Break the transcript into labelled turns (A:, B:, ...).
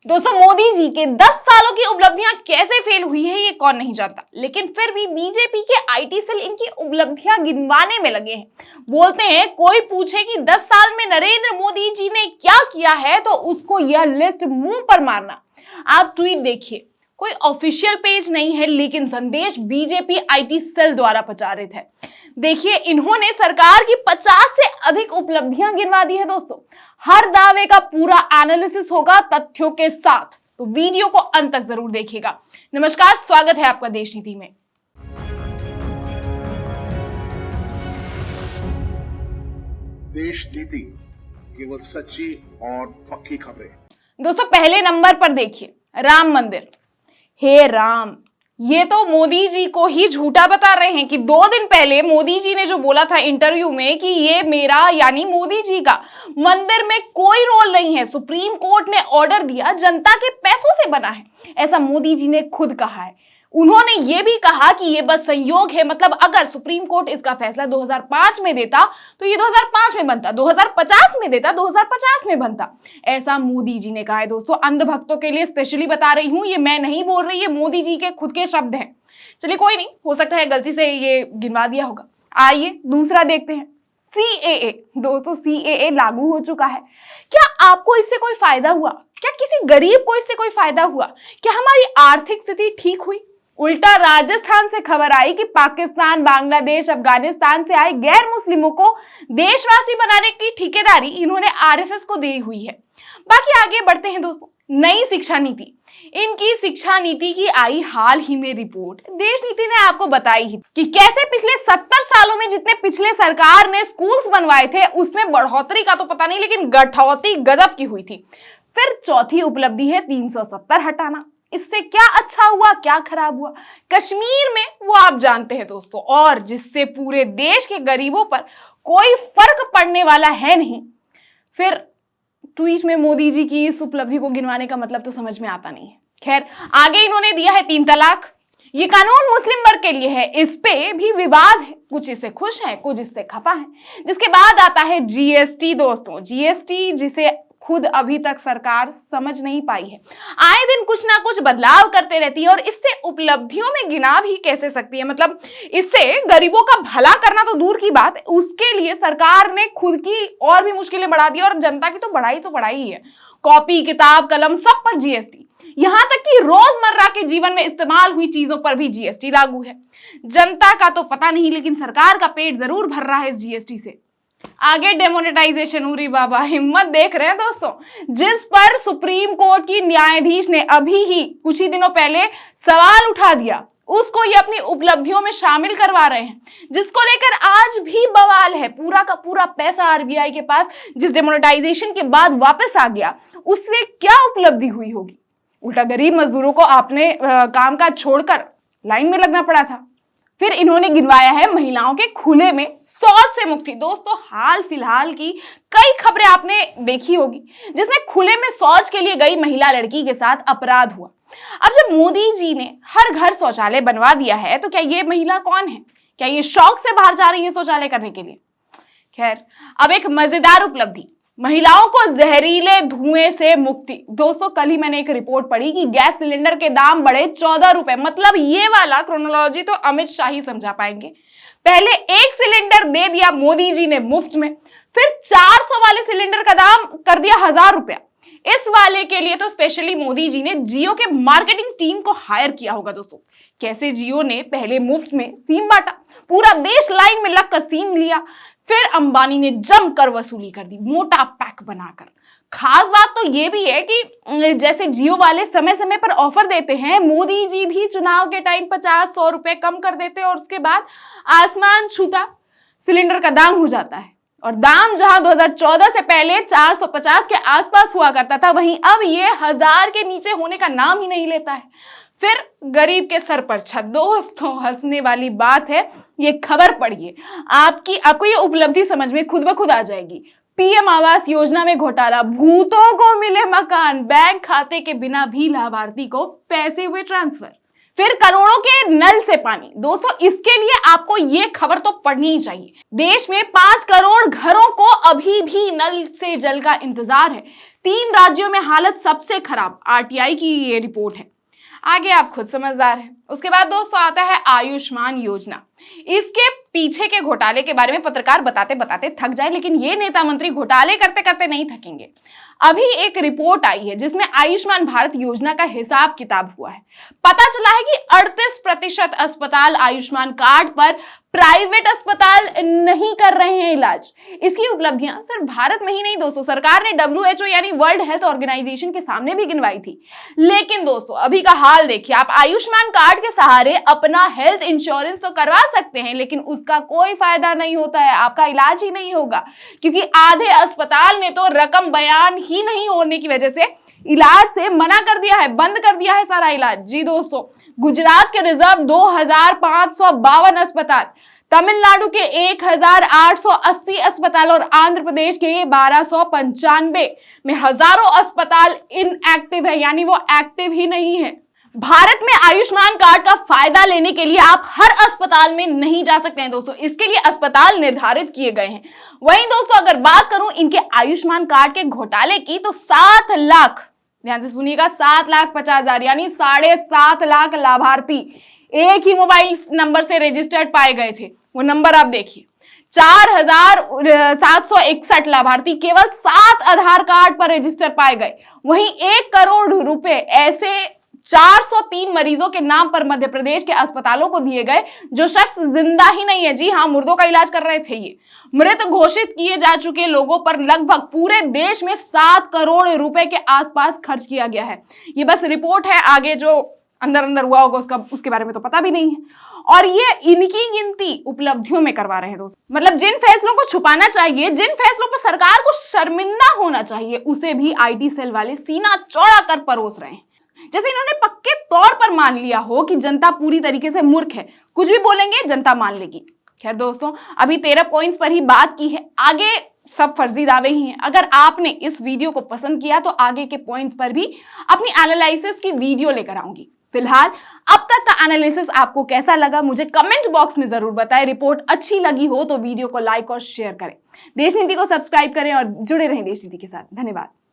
A: दोस्तों, मोदी जी के 10 सालों की उपलब्धियां कैसे फेल हुई है ये कौन नहीं जानता, लेकिन फिर भी बीजेपी के आईटी सेल इनकी उपलब्धियां गिनवाने में लगे हैं। बोलते हैं कोई पूछे कि 10 साल में नरेंद्र मोदी जी ने क्या किया है तो उसको यह लिस्ट मुंह पर मारना। आप ट्वीट देखिए, कोई ऑफिशियल पेज नहीं है, लेकिन संदेश बीजेपी आईटी सेल द्वारा प्रचारित है। देखिए, इन्होंने सरकार की 50 से अधिक उपलब्धियां गिनवा दी है। दोस्तों, हर दावे का पूरा एनालिसिस होगा तथ्यों के साथ, तो वीडियो को अंत तक जरूर देखिएगा। नमस्कार, स्वागत है आपका देश नीति में।
B: देश नीति, केवल सच्ची और पक्की खबरें।
A: दोस्तों, पहले नंबर पर देखिए, राम मंदिर। हे राम, ये तो मोदी जी को ही झूठा बता रहे हैं कि 2 दिन पहले मोदी जी ने जो बोला था इंटरव्यू में कि ये मेरा यानी मोदी जी का मंदिर में कोई रोल नहीं है, सुप्रीम कोर्ट ने ऑर्डर दिया, जनता के पैसों से बना है, ऐसा मोदी जी ने खुद कहा है। उन्होंने ये भी कहा कि ये बस संयोग है, मतलब अगर सुप्रीम कोर्ट इसका फैसला 2005 में देता तो ये 2005 में बनता, 2050 में देता 2050 में बनता, ऐसा मोदी जी ने कहा है। दोस्तों, अंधभक्तों के लिए स्पेशली बता रही हूं, ये मैं नहीं बोल रही, ये मोदी जी के खुद के शब्द हैं। चलिए कोई नहीं, हो सकता है गलती से ये गिनवा दिया होगा। आइए दूसरा देखते हैं, सीएए। दोस्तों, सीएए लागू हो चुका है। क्या आपको इससे कोई फायदा हुआ? क्या किसी गरीब को इससे कोई फायदा हुआ? क्या हमारी आर्थिक स्थिति ठीक हुई? उल्टा राजस्थान से खबर आई कि पाकिस्तान, बांग्लादेश, अफगानिस्तान से आए गैर मुस्लिमों को देशवासी बनाने की ठेकेदारी इन्होंने आरएसएस को दी हुई है। बाकी आगे बढ़ते हैं दोस्तों, नई शिक्षा नीति। इनकी शिक्षा नीति की आई हाल ही में रिपोर्ट। देश नीति ने आपको बताई ही कि कैसे पिछले 70 सालों में जितने पिछले सरकार ने स्कूल्स बनवाए थे उसमें बढ़ोतरी का तो पता नहीं, लेकिन गठौती गजब की हुई थी। फिर चौथी उपलब्धि है 370 हटाना। इससे क्या अच्छा हुआ, क्या खराब हुआ? कश्मीर में वो आप जानते हैं दोस्तों, और जिससे पूरे देश के गरीबों पर कोई फर्क पड़ने वाला है नहीं। फिर ट्वीट में मोदी जी की इस उपलब्धि को गिनवाने का मतलब तो समझ में आता नहीं है। खैर, आगे इन्होंने दिया है 3 तलाक। ये कानून मुस्लिम वर्ग के लिए है, इस पे भी विवाद है, कुछ इससे खुश हैं, कुछ इससे खफा हैं। जिसके बाद आता है जीएसटी। दोस्तों, जीएसटी जिसे खुद अभी तक सरकार समझ नहीं पाई है, आए दिन कुछ ना कुछ बदलाव करते रहती है और इससे उपलब्धियों में गिना भी कैसे सकती है। मतलब इससे गरीबों का भला करना तो दूर की बात, उसके लिए सरकार ने खुद की और भी मुश्किलें बढ़ा दी और जनता की तो बढ़ाई ही है। कॉपी, किताब, कलम, सब पर जीएसटी, यहां तक कि रोजमर्रा के जीवन में इस्तेमाल हुई चीजों पर भी जीएसटी लागू है। जनता का तो पता नहीं, लेकिन सरकार का पेट जरूर भर रहा है इस जीएसटी से। आगे डेमोनेटाइजेशन। उरी बाबा, हिम्मत देख रहे हैं दोस्तों, जिस पर सुप्रीम कोर्ट की न्यायाधीश ने अभी ही कुछ ही दिनों पहले सवाल उठा दिया, उसको ये अपनी उपलब्धियों में शामिल करवा रहे हैं, जिसको लेकर आज भी बवाल है। पूरा का पूरा पैसा आरबीआई के पास जिस डेमोनेटाइजेशन के बाद वापस आ गया, उससे क्या उपलब्धि हुई होगी? उल्टा गरीब मजदूरों को आपने कामकाज छोड़कर लाइन में लगना पड़ा था। फिर इन्होंने गिनवाया है महिलाओं के खुले में शौच से मुक्ति। दोस्तों, हाल फिलहाल की कई खबरें आपने देखी होगी जिसमें खुले में शौच के लिए गई महिला लड़की के साथ अपराध हुआ। अब जब मोदी जी ने हर घर शौचालय बनवा दिया है तो क्या ये महिला कौन है? क्या ये शौक से बाहर जा रही है शौचालय करने के लिए? खैर, अब एक मजेदार उपलब्धि, महिलाओं को जहरीले धुएं से मुक्ति। दोस्तों, कल ही मैंने एक रिपोर्ट पढ़ी कि गैस सिलेंडर के दाम बढ़े 14 रुपए। मतलब ये वाला क्रोनोलॉजी तो अमित शाह ही समझा पाएंगे। पहले एक सिलेंडर दे दिया मोदी जी ने मुफ्त में, फिर 400 वाले सिलेंडर का दाम कर दिया 1000 रुपया। इस वाले के लिए तो स्पेशली मोदी जी ने जियो के मार्केटिंग टीम को हायर किया होगा। दोस्तों, कैसे जियो ने पहले मुफ्त में सिम बांटा, पूरा देश लाइन में लगकर सिम लिया, फिर अंबानी ने जमकर वसूली कर दी मोटा पैक बनाकर। खास बात तो ये भी है कि जैसे जियो वाले समय समय पर ऑफर देते हैं, मोदी जी भी चुनाव के टाइम 50-100 रुपए कम कर देते हैं और उसके बाद आसमान छूता सिलेंडर का दाम हो जाता है। और दाम जहां 2014 से पहले 450 के आसपास हुआ करता था, वहीं अब ये 1000 के नीचे होने का नाम ही नहीं लेता है। फिर गरीब के सर पर छत। दोस्तों, हंसने वाली बात है, ये खबर पढ़िए, आपको ये उपलब्धि समझ में खुद ब खुद आ जाएगी। पीएम आवास योजना में घोटाला, भूतों को मिले मकान, बैंक खाते के बिना भी लाभार्थी को पैसे हुए ट्रांसफर। फिर करोड़ों के नल से पानी। दोस्तों इसके लिए आपको ये खबर तो पढ़नी ही चाहिए। देश में 5 करोड़ घरों को अभी भी नल से जल का इंतजार है। 3 राज्यों में हालत सबसे खराब, आरटीआई की ये रिपोर्ट है। आगे आप खुद समझदार हैं। उसके बाद दोस्तों आता है आयुष्मान योजना। इसके पीछे के घोटाले के बारे में पत्रकार बताते बताते थक जाए, लेकिन ये नेता मंत्री घोटाले करते करते नहीं थकेंगे। अभी एक रिपोर्ट आई है जिसमें आयुष्मान भारत योजना का हिसाब किताब हुआ है। पता चला है कि 38% अस्पताल आयुष्मान कार्ड पर प्राइवेट अस्पताल नहीं कर रहे हैं इलाज। इसकी उपलब्धियां सिर्फ भारत में ही नहीं दोस्तों, सरकार ने WHO यानी वर्ल्ड हेल्थ ऑर्गेनाइजेशन के सामने भी गिनवाई थी। लेकिन दोस्तों अभी का हाल देखिए, आप आयुष्मान कार्ड के सहारे अपना हेल्थ इंश्योरेंस तो करवा सकते हैं, लेकिन उसका कोई फायदा नहीं होता है, आपका इलाज ही नहीं होगा, क्योंकि आधे अस्पताल ने तो रकम बयान ही नहीं होने की वजह से इलाज से मना कर दिया है, बंद कर दिया है सारा इलाज। जी दोस्तों, गुजरात के रिजर्व 2552 अस्पताल, तमिलनाडु के 1880 अस्पताल और आंध्र प्रदेश के 1295 में हजारों अस्पताल इनएक्टिव है, यानी वो एक्टिव ही नहीं है। भारत में आयुष्मान कार्ड का फायदा लेने के लिए आप हर अस्पताल में नहीं जा सकते हैं दोस्तों, इसके लिए अस्पताल निर्धारित किए गए हैं। वहीं दोस्तों अगर बात करूं इनके आयुष्मान कार्ड के घोटाले की, तो 7 लाख, ध्यान से सुनिएगा, 7,50,000 यानी 7.5 लाख लाभार्थी एक ही मोबाइल नंबर से रजिस्टर्ड पाए गए थे। वो नंबर आप देखिए, 4,761 लाभार्थी केवल 7 आधार कार्ड पर रजिस्टर पाए गए। वहीं 1 करोड़ रुपए ऐसे 403 मरीजों के नाम पर मध्य प्रदेश के अस्पतालों को दिए गए, जो शख्स जिंदा ही नहीं है। जी हां, मुर्दों का इलाज कर रहे थे। ये मृत घोषित किए जा चुके लोगों पर लगभग पूरे देश में 7 करोड़ रुपए के आसपास खर्च किया गया है। ये बस रिपोर्ट है, आगे जो अंदर अंदर हुआ होगा उसके बारे में तो पता भी नहीं है। और ये इनकी गिनती उपलब्धियों में करवा रहे हैं दोस्तों। मतलब जिन फैसलों को छुपाना चाहिए, जिन फैसलों पर सरकार को शर्मिंदा होना चाहिए, उसे भी IT सेल वाले सीना चौड़ा कर परोस रहे हैं। जैसे इन्होंने पक्के तौर पर मान लिया हो कि जनता पूरी तरीके से मूर्ख है, कुछ भी बोलेंगे जनता मान लेगी। खैर दोस्तों, अभी 13 पॉइंट्स पर ही बात की है, आगे सब फर्जी दावे ही हैं। अगर आपने इस वीडियो को पसंद किया तो आगे के पॉइंट्स पर भी अपनी एनालिसिस की वीडियो लेकर आऊंगी। फिलहाल अब तक का एनालिसिस आपको कैसा लगा मुझे कमेंट बॉक्स में जरूर बताएं। रिपोर्ट अच्छी लगी हो तो वीडियो को लाइक और शेयर करें, देश नीति को सब्सक्राइब करें और जुड़े रहें देश नीति के साथ। धन्यवाद।